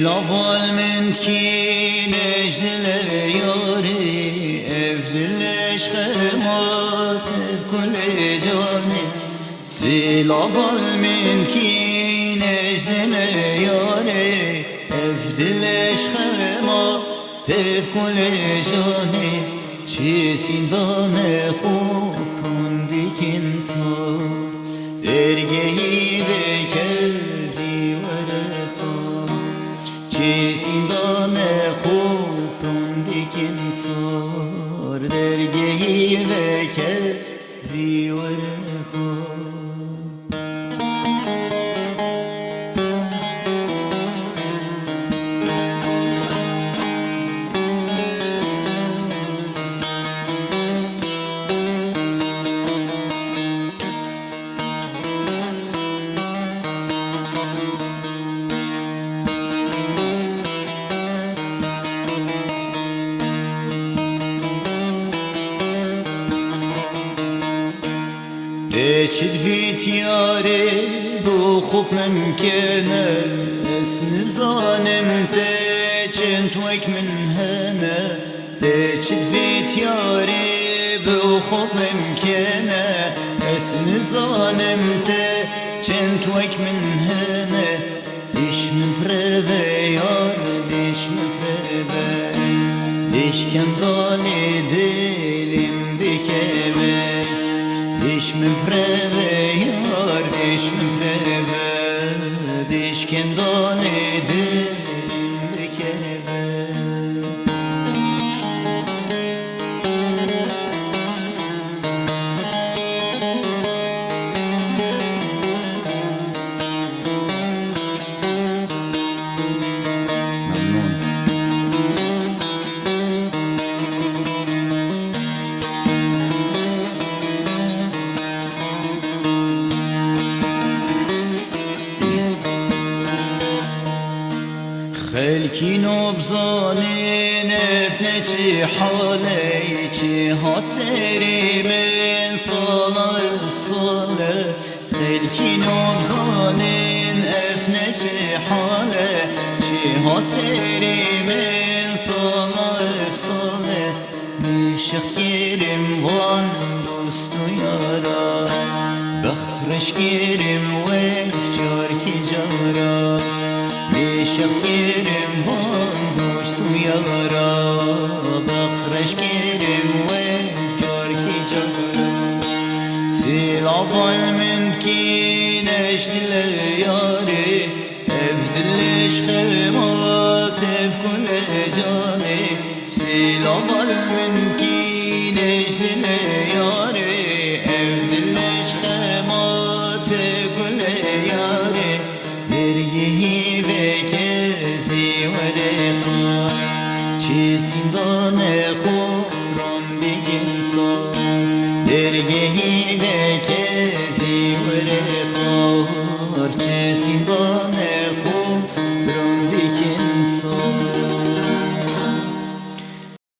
اول من کی نجدل یاری افدلش خمات کل جانی زیل اول من کی نجدل یاری افدلش خمات کل جانی چی سیندان خوب کندی کنسان درگهی به کزی ورقا چی سیندان خوب کندی کنسار درگهی به کزی ورقا چید فیت یاری بو خوب ممکنه اسن زانم ته چند توک من هنه چید فیت یاری بو خوب ممکنه اسن زانم ته چند توک من هنه دیش من پرده یار دیش من پرده دیش کندانی دلیم بکمه دیش من پرده یار دیش من پرده دیش کندانی دلیم بکمه خلکی نبزانی نفنه چی حالی چی ها سری من ساله افصاله خلکی نبزانی نفنه چی حالی چی ها سری من ساله افصاله میشخ گیرم وان دوست و یارا بخترش گیرم و جار کی جارا شفيرم وان دوست و یارا بخرش گیرم و جارکی جارا سیل اول من کی نجدل یاری افدلش خمات کل جانی سیل اول من کی نجدل یاری افدلش خمات کل یاری درگهی به کزی ورقا چی سیندان خوب رم بگنسان درگهی به کزی ورقا چی سیندان خوب